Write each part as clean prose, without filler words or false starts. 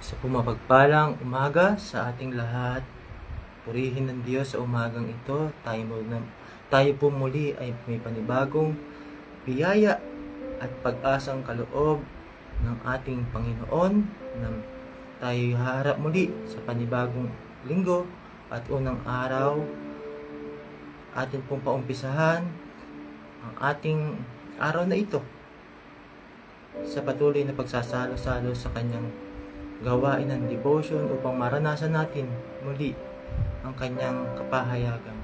Sa pumapagpalang umaga sa ating lahat, purihin ng Diyos sa umagang ito. Tayo po muli ay may panibagong biyaya at pag-asang kaloob ng ating Panginoon na tayo harap muli sa panibagong linggo at unang araw. Atin pong paumpisahan ang ating araw na ito sa patuloy na pagsasalo-salo sa kanyang gawain ng devotion upang maranasan natin muli ang kanyang kapahayagan.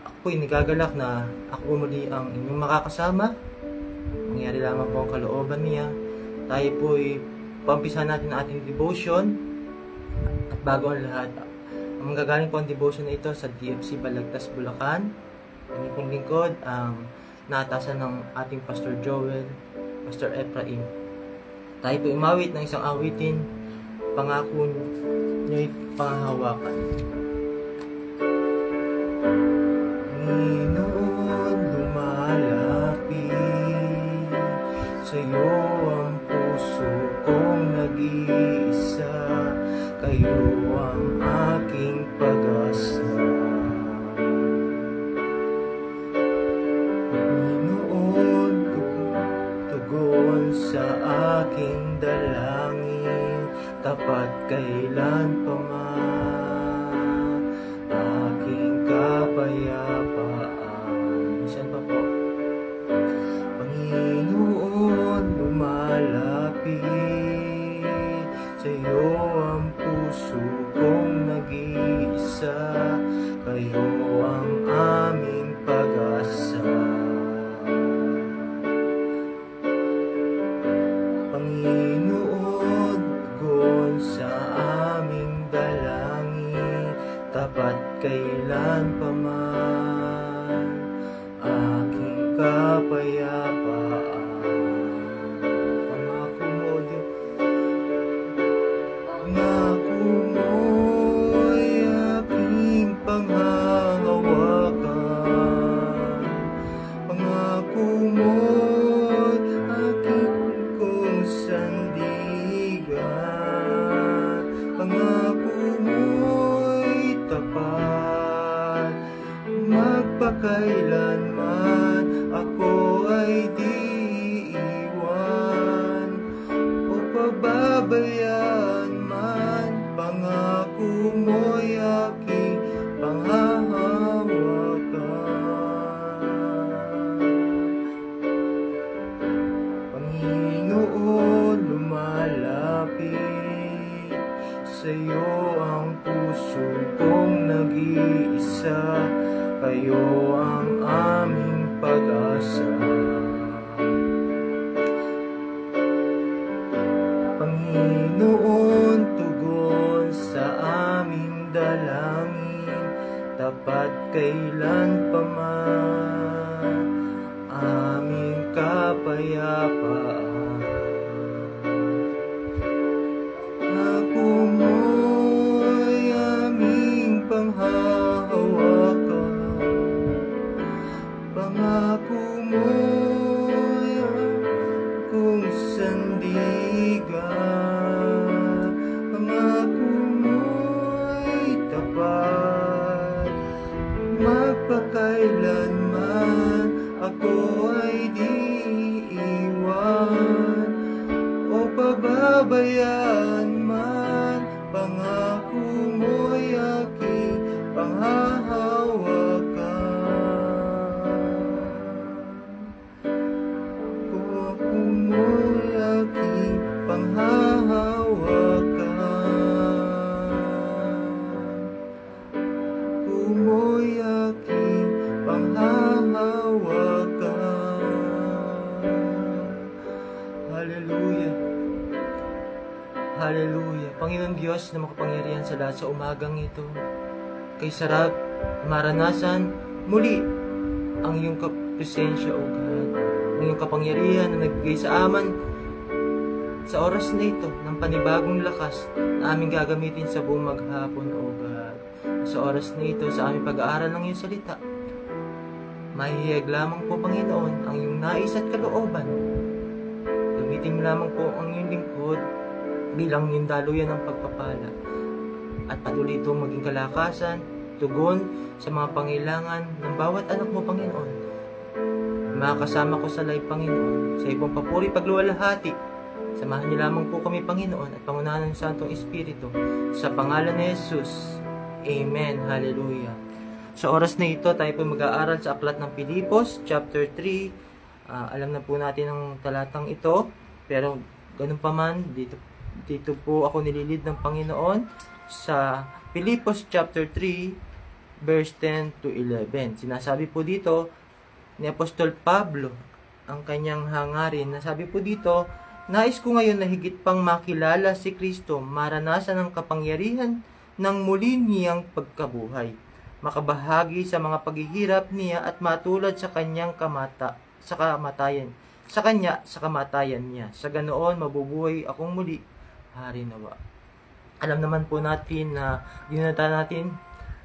Ako po'y nagagalak na ako muli ang inyong makakasama. Mangyari lamang po ang kalooban niya. Tayo po'y paumpisahan natin ang ating devotion. At bago ang lahat, ang manggagaling po ang devotion na ito sa DFC Balagtas, Bulacan. Ang pong lingkod ang naatasan ng ating Pastor Joel, Pastor Ephraim. Tayo po imawit ng isang awitin, pangako niyo'y panghahawakan. Panginoon, lumalapit sa'yo ang puso kong nag-iisa, kayo ang aking pag-asa. Panginoon, tugon sa aking dalangin, tapat kailan pa man aking kapayapaan. Minsan pa po. Panginoon, lumalapit sa'yo ang puso kong nag-iisa, kayo ang aming pag-asa. Panginoon, tugon sa aming dalangin, tapat kailan pa man aking kapayapaan. Pangako mo, Diyos, pangako mo'y aking panghahawakan. Pangako mo'y aking kong sandigan. Pangako mo'y tapat, magpakailanman ako ay di iwan o pababayaan man. Pangako mo'y aking panghahawakan. Panginoon, lumalapit sa'yo ang puso kong nag-iisa, kayo ang aming pag-asa. Panginoon, tugon sa aming dalangin, tapat kailan pa man aming kapayapaan. Ako mo'y aming panghahawakan. Pangako mo'y akong sandigan. Pangako mo'y tapat, magpakailanman ako ay di iwan o pababayaan man. Pangako mo'y aking panghahawakan. Pangako mo'y aking panghahawakan. Pangako mo'y aking panghahawakan. Hallelujah. Hallelujah. Panginoon Diyos na makapangyarihan sa lahat, sa umagang ito, kay sarap maranasan muli ang iyong presensya, O God. Ang iyong kapangyarihan na nagbigay sa aman sa oras na ito ng panibagong lakas na aming gagamitin sa buong maghapon, O God. Sa oras na ito, sa aming pag-aaral ng iyong salita, mahihiyag lamang po, Panginoon, ang iyong nais at kalooban. Gamitin mo lamang po ang iyong lingkod bilang yung daluyan ng pagpapala. At patuloy itong maging kalakasan, tugon sa mga pangailangan ng bawat anak mo, Panginoon. Makakasama ko sa live, Panginoon, sa ibang papuri pagluwalhati. Samahan niyo lamang po kami, Panginoon, at pangunahan ng Santong Espiritu. Sa pangalan ni Jesus. Amen. Hallelujah. Sa oras na ito, tayo po mag-aaral sa aklat ng Pilipos, chapter 3. Alam na po natin ang talatang ito, pero ganun pa man, dito po ako nililid ng Panginoon sa Pilipos chapter 3, verse 10 to 11. Sinasabi po dito ni Apostol Pablo ang kanyang hangarin. Nasabi po dito, nais ko ngayon na higit pang makilala si Kristo, maranasan ang kapangyarihan ng muli niyang pagkabuhay, makabahagi sa mga paghihirap niya at matulad sa kanyang kamatayan niya. Sa ganoon mabubuhay akong muli, hari nawa. Alam naman po natin na ginunita natin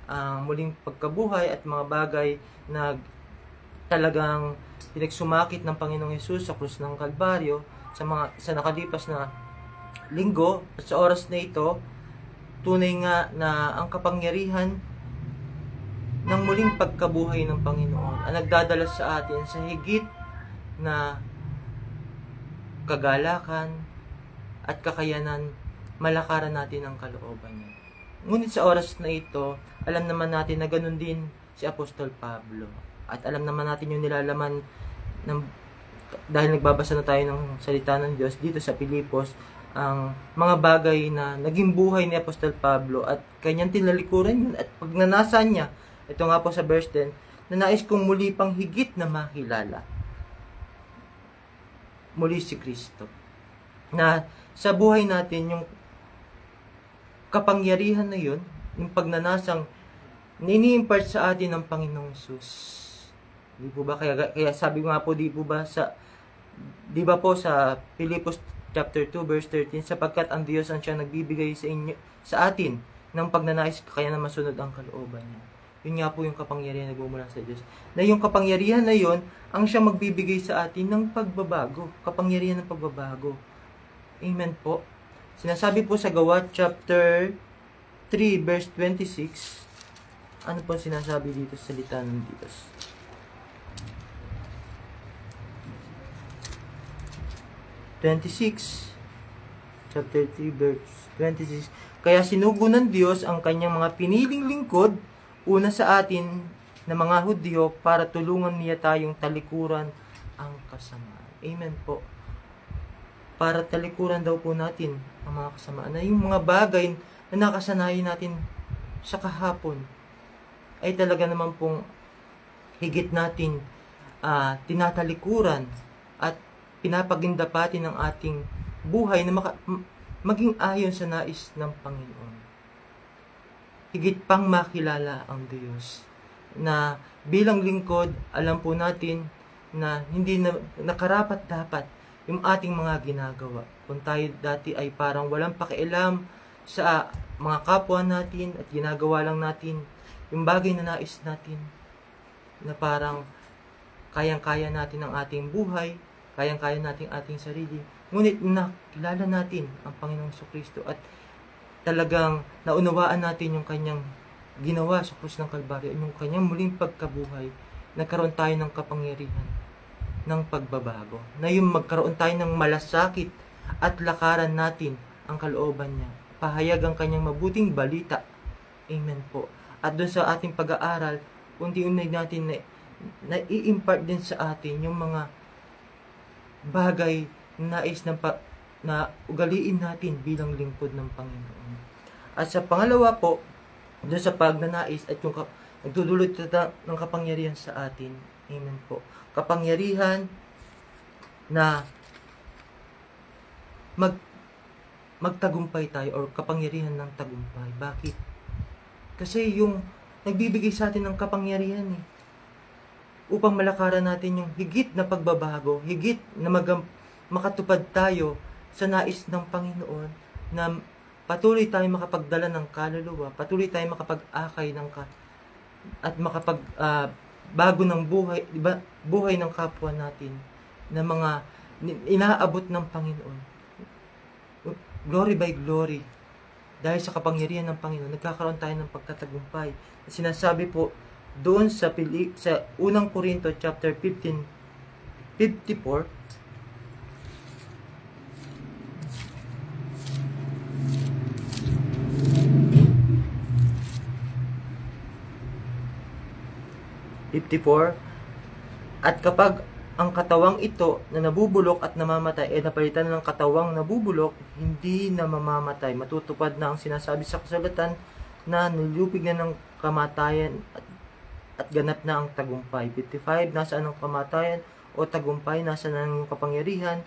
ang muling pagkabuhay at mga bagay na talagang pinagsumakit ng Panginoong Hesus sa krus ng Kalbaryo sa nakalipas na linggo. At sa oras na ito, tunay nga na ang kapangyarihan ng muling pagkabuhay ng Panginoon ang nagdadala sa atin sa higit na kagalakan at kakayanan, malakaran natin ang kalooban niya. Ngunit sa oras na ito, alam naman natin na ganun din si Apostol Pablo. At alam naman natin yung nilalaman dahil nagbabasa na tayo ng salita ng Diyos dito sa Pilipos, ang mga bagay na naging buhay ni Apostol Pablo at kanyang tinalikuran yun at pagnanasan niya. Ito nga po sa verse 10, na nais kong muli pang higit na makilala muli si Kristo. Na sa buhay natin, yung kapangyarihan na yun, yung pagnanasang ini-impart sa atin ng Panginoong Hesus. Di po ba? Kaya sabi nga po, di ba po sa Pilipos chapter 2 verse 13, sapagkat ang Diyos ang siya nagbibigay sa atin ng pagnanais kaya na masunod ang kalooban niya. Yun nga po yung kapangyarihan na bumula sa Diyos. Na yung kapangyarihan na yun, ang siya magbibigay sa atin ng pagbabago. Kapangyarihan ng pagbabago. Amen po. Sinasabi po sa Gawa chapter 3 verse 26, ano po sinasabi dito sa salita ng Diyos? Chapter 3 verse 26. Kaya sinugo ng Diyos ang kanyang mga piniling lingkod, una sa atin na mga Hudyo, para tulungan niya tayong talikuran ang kasamaan. Amen po. Para talikuran daw po natin ang mga kasamaan, na yung mga bagay na nakasanayan natin sa kahapon ay talaga naman pong higit natin tinatalikuran at pinapagindapatin ng ating buhay na maging ayon sa nais ng Panginoon. Higit pang makilala ang Diyos, na bilang lingkod, alam po natin na hindi na nakarapat-dapat yung ating mga ginagawa. Kung tayo dati ay parang walang pakialam sa mga kapwa natin at ginagawa lang natin yung bagay na nais natin, na parang kayang-kaya natin ang ating buhay, kayang-kaya natin ating sarili. Ngunit nakilala natin ang Panginoong Jesucristo at talagang naunawaan natin yung kanyang ginawa sa krus ng Kalbaryo, yung kanyang muling pagkabuhay, nagkaroon tayo ng kapangyarihan ng pagbabago. Na yung magkaroon tayo ng malasakit at lakaran natin ang kalooban niya. Pahayag ang kanyang mabuting balita. Amen po. At doon sa ating pag-aaral, unti-unti natin na i-impart din sa atin yung mga bagay na nais na ugaliin natin bilang lingkod ng Panginoon. At sa pangalawa po, doon sa pagnanais at yung nagdudulot ng kapangyarihan sa atin. Amen po. Kapangyarihan na magtagumpay tayo, or kapangyarihan ng tagumpay. Bakit? Kasi yung nagbibigay sa atin ng kapangyarihan upang malakaran natin yung higit na pagbabago, higit na makatupad tayo sa nais ng Panginoon, na patuloy tayo makapagdala ng kaluluwa, patuloy tayo makapag-akay at bago ng buhay, diba, buhay ng kapwa natin, na mga inaabot ng Panginoon. glory by glory. Dahil sa kapangyarihan ng Panginoon, nagkakaroon tayo ng pagtatagumpay. Sinasabi po doon sa unang Korinto chapter 15:54, at kapag ang katawang ito na nabubulok at namamatay ay napalitan ng katawang nabubulok, hindi na mamamatay. Matutupad na ang sinasabi sa kasulatan na nilupig na ng kamatayan at ganap na ang tagumpay. 55, nasaan ang kamatayan o tagumpay? Nasaan ang kapangyarihan?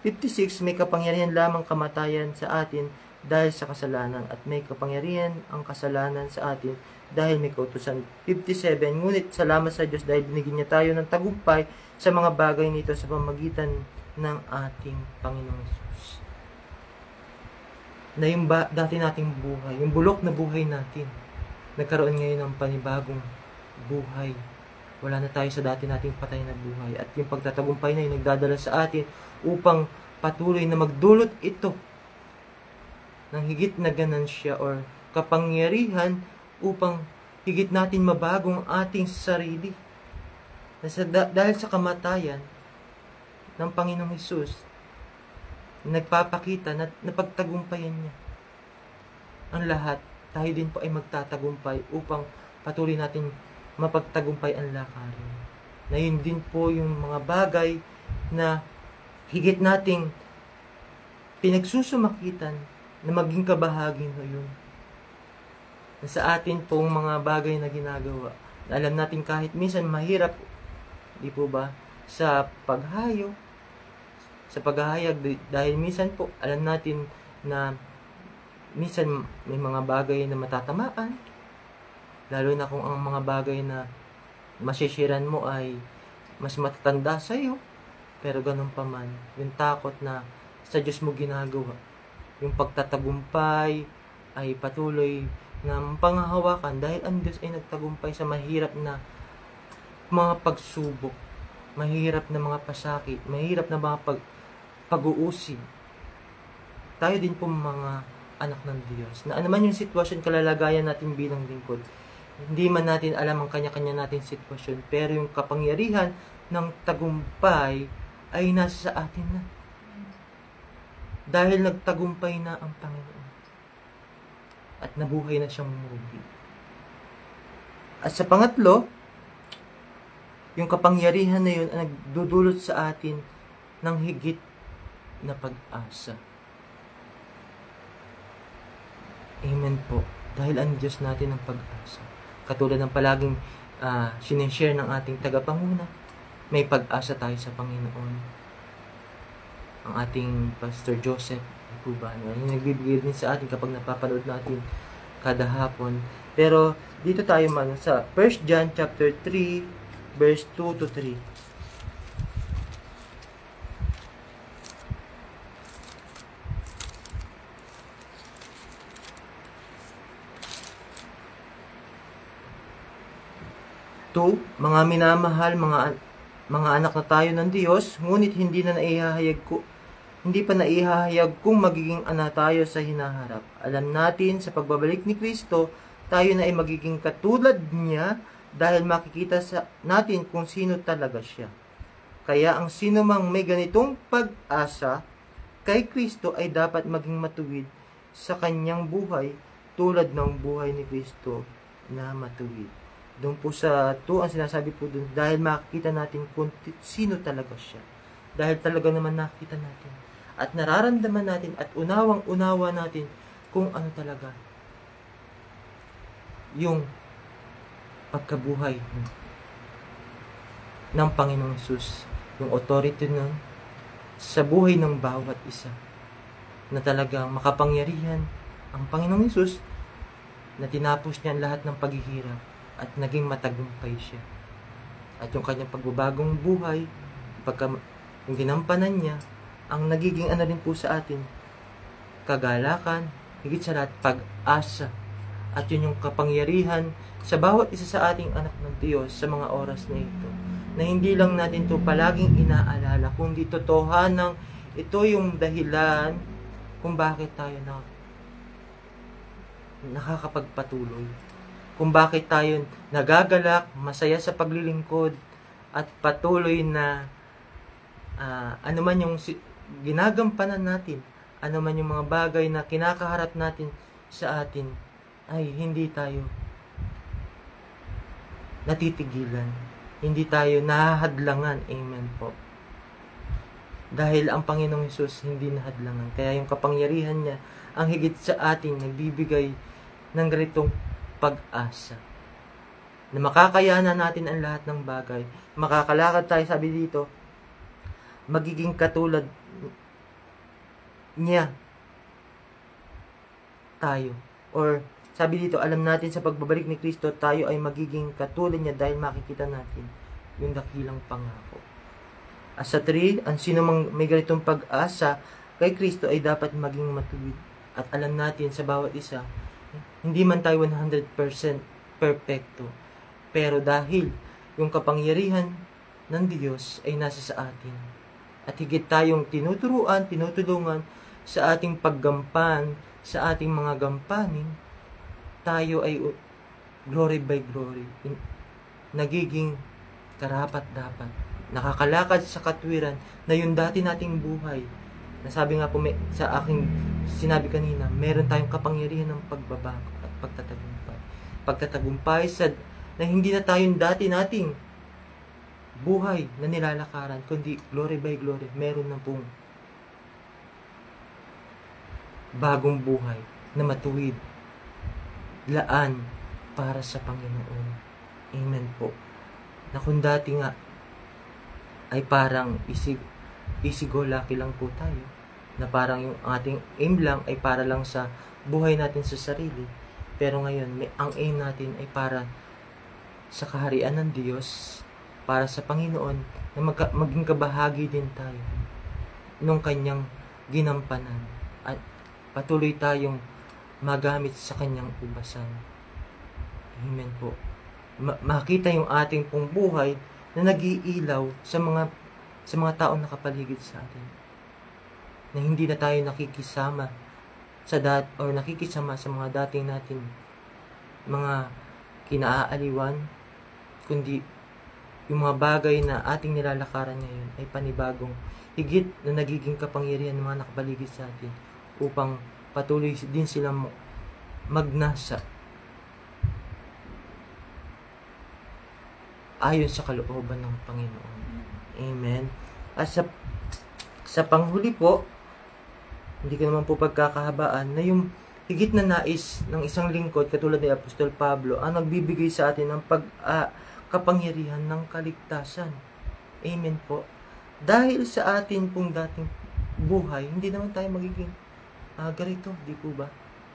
56, may kapangyarihan lamang kamatayan sa atin dahil sa kasalanan, at may kapangyarihan ang kasalanan sa atin dahil may kautusan. 57, ngunit salamat sa Diyos dahil binigyan niya tayo ng tagumpay sa mga bagay nito sa pamagitan ng ating Panginoong Hesus. Na yung dati nating buhay, yung bulok na buhay natin, nagkaroon ngayon ng panibagong buhay. Wala na tayo sa dati nating patay na buhay. At yung pagtatagumpay na yung nagdadala sa atin upang patuloy na magdulot ito ng higit na ganansya or kapangyarihan upang higit natin mabagong ating sarili. Dahil sa kamatayan ng Panginoong Hesus, nagpapakita na napagtagumpayan niya ang lahat. Tayo din po ay magtatagumpay upang patuloy natin mapagtagumpay ang lakarin. Na yun din po yung mga bagay na higit nating pinagsusumakitan na maging kabahagi na yun. Na sa atin pong mga bagay na ginagawa, na alam natin kahit minsan mahirap, di po ba, sa paghayag, dahil minsan po, alam natin na minsan may mga bagay na matatamaan, lalo na kung ang mga bagay na masisiran mo ay mas matatanda sa'yo, pero ganun pa man, yung takot na sa Diyos mo ginagawa, yung pagtatagumpay ay patuloy na panghahawakan dahil ang Diyos ay nagtagumpay sa mahirap na mga pagsubok, mahirap na mga pasakit, mahirap na mga pag-uusig. Tayo din po mga anak ng Diyos, na anuman yung sitwasyon, kalalagayan natin bilang lingkod, hindi man natin alam ang kanya-kanya natin sitwasyon, pero yung kapangyarihan ng tagumpay ay nasa sa atin na. Dahil nagtagumpay na ang Panginoon. At nabuhay na siyang muli. At sa pangatlo, yung kapangyarihan na yun ay nagdudulot sa atin ng higit na pag-asa. Amen po. Dahil ang Diyos natin ang pag-asa. Katulad ng palaging sinishare ng ating tagapanguna, may pag-asa tayo sa Panginoon. Ang ating Pastor Joseph, po ba, yung nagbibigay din sa atin kapag napapanood natin kada hapon. Pero dito tayo man sa 1 John chapter 3 verse 2 to 3. Mga minamahal, mga anak na tayo ng Diyos, ngunit hindi pa naihahayag kung magiging anak tayo sa hinaharap. Alam natin sa pagbabalik ni Kristo, tayo na ay magiging katulad niya dahil makikita natin kung sino talaga siya. Kaya ang sino mang may ganitong pag-asa kay Kristo ay dapat maging matuwid sa kanyang buhay tulad ng buhay ni Kristo na matuwid. Doon po sa 2, ang sinasabi po doon, dahil makikita natin kung sino talaga siya. Dahil talaga naman nakita natin. At nararamdaman natin at unawang-unawa natin kung ano talaga yung pagkabuhay ng Panginoong Hesus, yung authority nun sa buhay ng bawat isa, na talagang makapangyarihan ang Panginoong Hesus, na tinapos niya lahat ng paghihirap at naging matagumpay siya. At yung kanyang pagbabagong buhay, yung ginampanan niya, ang nagiging ano din po sa atin, kagalakan, higit sa lahat, pag-asa. At yun yung kapangyarihan sa bawat isa sa ating anak ng Diyos sa mga oras na ito. Na hindi lang natin ito palaging inaalala, kundi totohanang ito yung dahilan kung bakit tayo nakakapagpatuloy. Kung bakit tayo nagagalak, masaya sa paglilingkod, at patuloy na ano man yung ginagampanan natin, ano man yung mga bagay na kinakaharap natin sa atin, ay hindi tayo natitigilan. Hindi tayo nahahadlangan. Amen po. Dahil ang Panginoong Hesus hindi nahadlangan. Kaya yung kapangyarihan niya, ang higit sa atin, nagbibigay ng ganitong pag-asa. Na makakayanan natin ang lahat ng bagay. Makakalakad tayo, sabi dito, magiging katulad niya tayo. Or sabi dito, alam natin sa pagbabalik ni Kristo, tayo ay magiging katulad niya dahil makikita natin yung dakilang pangako. At sa 3, ang sino mang may ganitong pag-asa kay Kristo ay dapat maging matuwid. At alam natin sa bawat isa, hindi man tayo 100% perfecto. Pero dahil yung kapangyarihan ng Diyos ay nasa sa atin. At higit tayong tinuturuan, tinutulungan sa ating paggampan, sa ating mga gampanin, tayo ay glory by glory. Nagiging karapat-dapat. Nakakalakad sa katwiran na yung dati nating buhay. Nasabi nga po sa aking sinabi kanina, meron tayong kapangyarihan ng pagbabago at pagtatagumpay. Pagtatagumpay na hindi na tayong dati nating buhay na nilalakaran, kundi glory by glory, meron na pong bagong buhay na matuwid, laan para sa Panginoon. Amen po. Na kung dati nga ay parang easy go lucky lang po tayo, na parang yung ating aim lang ay para lang sa buhay natin sa sarili, pero ngayon ang aim natin ay para sa kaharian ng Diyos, para sa Panginoon, na maging kabahagi din tayo nung kanyang ginampanan at patuloy tayong magamit sa kanyang ubasan. Amen po. Makita yung ating pong buhay na nag-iilaw sa mga taong nakapaligid sa atin. Na hindi na tayo nakikisama nakikisama sa mga dating natin mga kinaaaliwan, kundi yung mga bagay na ating nilalakaran ngayon ay panibagong higit na nagiging kapangyarihan ng mga nakapaligid sa atin upang patuloy din silang magnasa ayon sa kalooban ng Panginoon. Amen. At sa panghuli po, hindi ko naman po pagkakahabaan, na yung higit na nais ng isang lingkod katulad ni Apostol Pablo ang nagbibigay sa atin ng kapangyarihan ng kaligtasan. Amen po. Dahil sa atin pong dating buhay, hindi naman tayo magiging ganito, di po ba?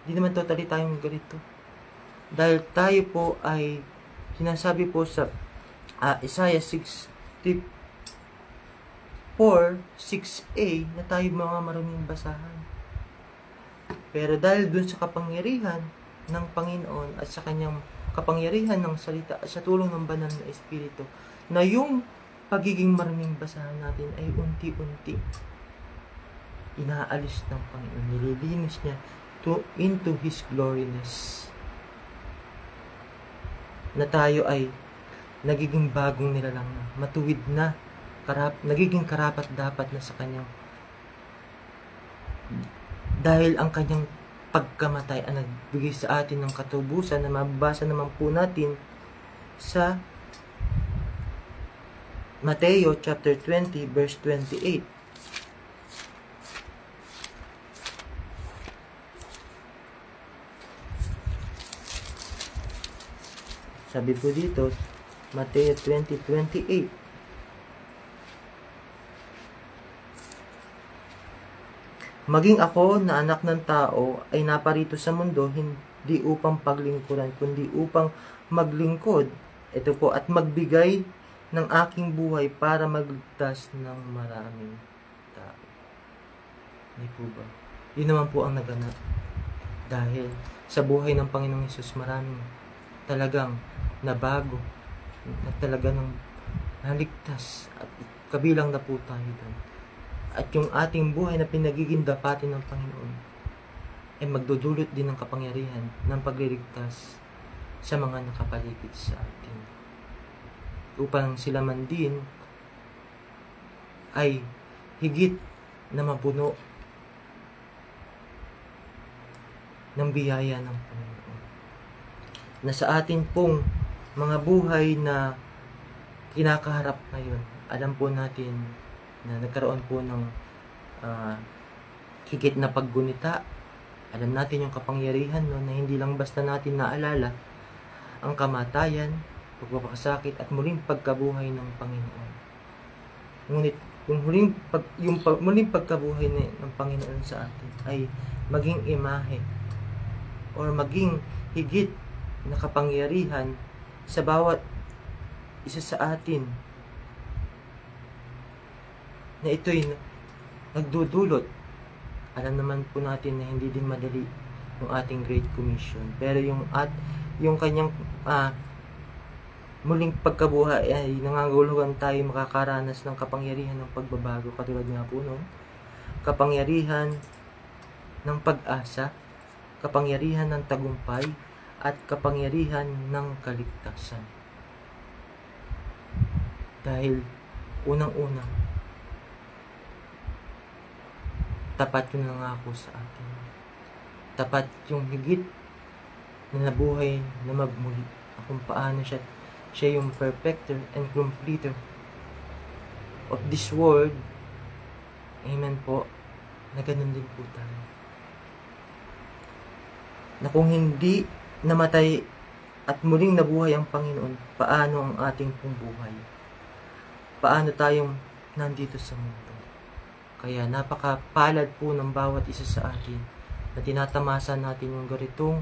Hindi naman totally tayong ganito. Dahil tayo po ay sinasabi po sa Isaiah 64:6a na tayo mga marunong basahan. Pero dahil dun sa kapangyarihan ng Panginoon at sa kanyang kapangyarihan ng salita at sa tulong ng banal na Espiritu, na yung pagiging marunong basahan natin ay unti-unti inaalis ng Panginoon. Nililinis niya into His gloriness. Na tayo ay nagiging bagong nilalang na, matuwid na, nagiging karapat-dapat na sa kanyang, dahil ang kanyang pagkamatay ang nagbigay sa atin ng katubusan na mababasa naman po natin sa Mateo chapter 20 verse 28. Sabi po dito, Mateo 20:28. Maging ako na anak ng tao ay naparito sa mundo hindi upang paglingkuran, kundi upang maglingkod. Ito po, at magbigay ng aking buhay para magligtas ng maraming tao. Hindi po ba? Yun naman po ang naganap. Dahil sa buhay ng Panginoong Hesus, maraming talagang nabago, na talaga ng naligtas, at kabilang na po tayo doon. At yung ating buhay na pinagiging dapatin ng Panginoon ay magdudulot din ng kapangyarihan ng pagliligtas sa mga nakapaligid sa atin. Upang sila man din ay higit na mapuno ng biyaya ng Panginoon. Na sa atin pong mga buhay na kinakaharap ngayon, alam po natin na nagkaroon po ng higit na paggunita. Alam natin yung kapangyarihan no, na hindi lang basta natin naalala ang kamatayan, pagpapakasakit at muling pagkabuhay ng Panginoon. Ngunit yung muling pagkabuhay ng Panginoon sa atin ay maging imahe or maging higit na kapangyarihan sa bawat isa sa atin na ito'y nagdudulot. Alam naman po natin na hindi din madali yung ating Great Commission, pero yung kanyang muling pagkabuhay ay nangangahulugan tayo makakaranas ng kapangyarihan ng pagbabago, katulad nga po nun, kapangyarihan ng pag-asa, kapangyarihan ng tagumpay, at kapangyarihan ng kaligtasan. Dahil unang-una, tapat yung nangako sa atin. Tapat yung higit na nabuhay na magmuli. Kung paano siya yung perfecter and completer of this world. Amen po. Na ganun din po tayo. Na kung hindi namatay at muling nabuhay ang Panginoon, paano ang ating pong buhay? Paano tayong nandito sa mundo? Kaya napakapalad po ng bawat isa sa atin na tinatamasa natin yung ganitong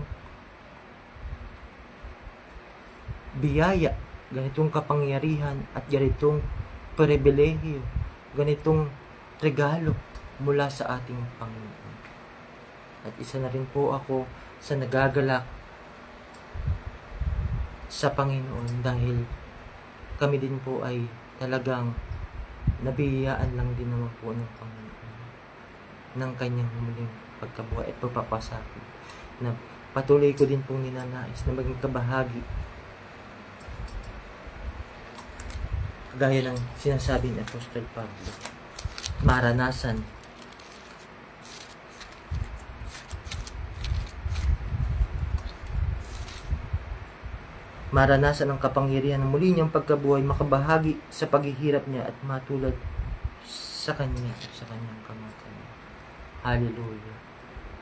biyaya, ganitong kapangyarihan at ganitong pribilehiyo, ganitong regalo mula sa ating Panginoon. At isa na rin po ako sa nagagalak sa Panginoon dahil kami din po ay talagang nabiyayaan lang din naman po ng Panginoon ng kanyang muling pagkabuhay at pagpapasakit na patuloy ko din pong ninanais na maging kabahagi gaya ng sinasabi ni Apostol Pablo, maranasan ang kapangyarihan ng muli niyang pagkabuhay, makabahagi sa paghihirap niya at matulad sa kanya at sa kanyang kamatayan. Hallelujah.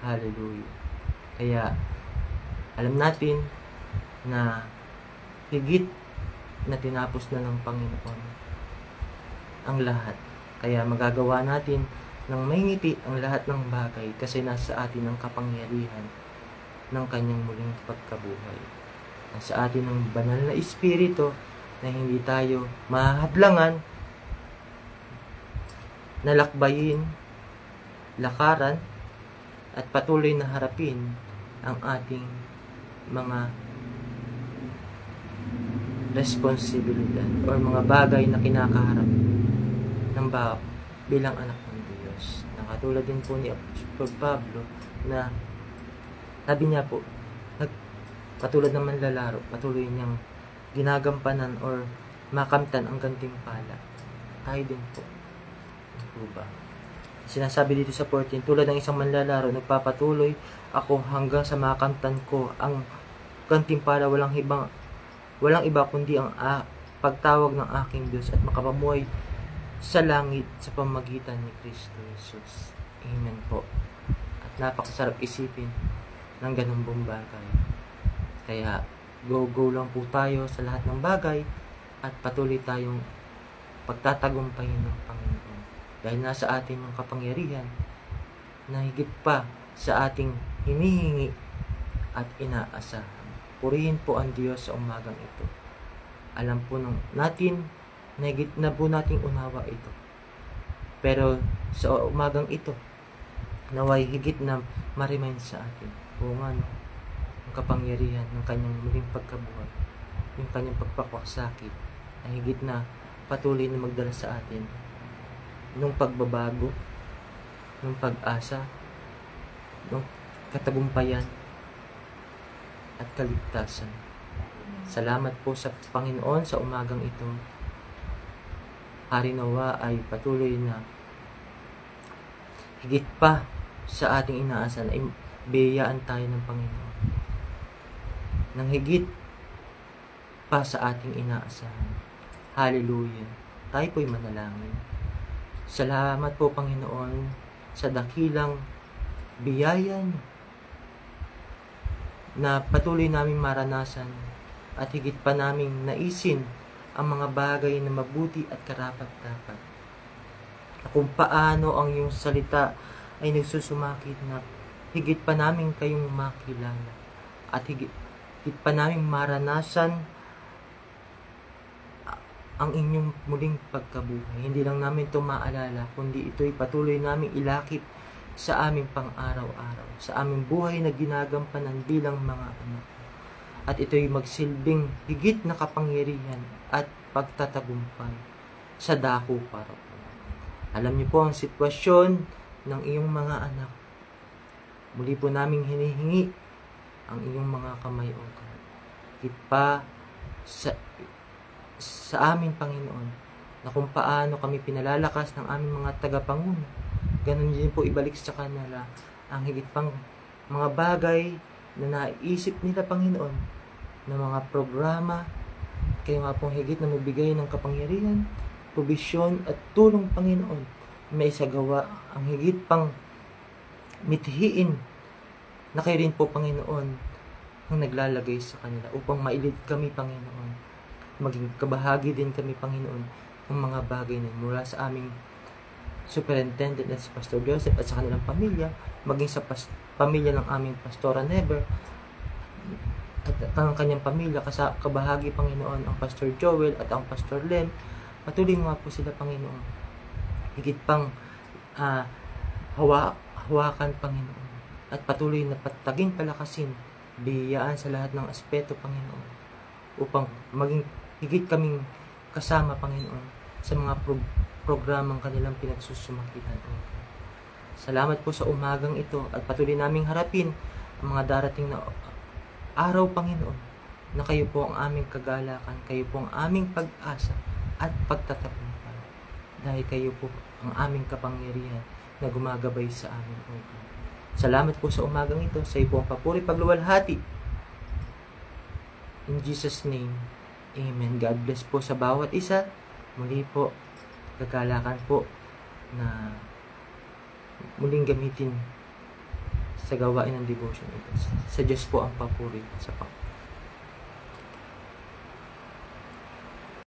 Hallelujah. Kaya alam natin na higit na tinapos na ng Panginoon ang lahat. Kaya magagawa natin ng may ngiti ang lahat ng bagay kasi nasa atin ang kapangyarihan ng kanyang muling pagkabuhay. Nasa atin ang banal na Espiritu na hindi tayo mahadlangan, nalakbayin, lakaran, at patuloy na harapin ang ating mga responsibilidad o mga bagay na kinakaharap ng bilang anak ng Diyos. Nakatulad din po ni Apostol Pablo na sabi niya po, katulad ng manlalaro, patuloy niyang ginagampanan or makamtan ang gantimpala. Tayo din po. Ano ba? Sinasabi dito sa 14, tulad ng isang manlalaro, nagpapatuloy ako hanggang sa makamtan ko ang gantimpala, walang iba kundi ang pagtawag ng aking Diyos at makapamuhay sa langit sa pamagitan ni Kristo Jesus. Amen po. At napakasarap isipin ng ganun pong bagay. Kaya go lang po tayo sa lahat ng bagay at patuloy tayong pagtatagumpayin ng Panginoon. Dahil nasa atin yung kapangyarihan na higit pa sa ating hinihingi at inaasahan. Purihin po ang Diyos sa umagang ito. Alam po natin na higit na po nating unawa ito. Pero sa umagang ito, naway higit na ma-remind sa atin. Oo nga, no? Ang kapangyarihan ng kanyang muling pagkabuhay, yung kanyang pagpapakasakit, ay higit na patuloy na magdala sa atin nung pagbabago, nung pag-asa, nung katagumpayan at kaligtasan. Salamat po sa Panginoon sa umagang ito. Hari nawa ay patuloy na higit pa sa ating inaasahan ay biyayaan tayo ng Panginoon. Nang higit pa sa ating inaasahan. Hallelujah. Tayo po'y manalangin. Salamat po Panginoon sa dakilang biyaya niyo na patuloy naming maranasan at higit pa naming naisin ang mga bagay na mabuti at karapat-dapat. Kung paano ang iyong salita ay nagsusumakit na higit pa namin kayong makilala at higit pa naming maranasan ang inyong muling pagkabuhay. Hindi lang namin ito maalala, kundi ito'y patuloy naming ilakip sa aming pang-araw-araw, sa aming buhay na ginagampanan bilang mga anak. At ito'y magsilbing higit na kapangyarihan at pagtatagumpay sa dako para po. Alam niyo po ang sitwasyon ng iyong mga anak. Muli po naming hinihingi ang iyong mga kamay o God. Higit pa sa aming Panginoon na kung paano kami pinalalakas ng aming mga tagapanguno, ganun din po ibalik sa kanila ang higit pang mga bagay na naisip nila Panginoon na mga programa. Kayo nga pong higit na magbigay ng kapangyarihan, probisyon at tulong Panginoon, may isagawa ang higit pang mithiin na kayo rin po Panginoon ang naglalagay sa kanila upang mailid kami Panginoon, maging kabahagi din kami Panginoon ng mga bagay na mula sa aming superintendent at si Pastor Joseph at sa kanilang pamilya, maging sa pamilya ng aming Pastora Never at ang kanyang pamilya, kabahagi Panginoon ang Pastor Joel at ang Pastor Lem. Patuloy nga po sila Panginoon, higit pang hawakan Panginoon, at patuloy na pataging palakasin, biyayaan sa lahat ng aspeto Panginoon, upang maging higit kaming kasama Panginoon sa mga programang kanilang pinagsusumakitan. Salamat po sa umagang ito at patuloy naming harapin ang mga darating na araw Panginoon na kayo po ang aming kagalakan, kayo po ang aming pag-asa at pagtatagumpay, dahil kayo po ang aming kapangyarihan na gumagabay sa amin, O God. Salamat po sa umagang ito, sa iyo po ang papuri pagluwalhati. In Jesus' name, Amen. God bless po sa bawat isa. Muli po, kagalakan po na muling gamitin sa gawain ng devotion ito. Sa Diyos po ang papuri sa Panginoon.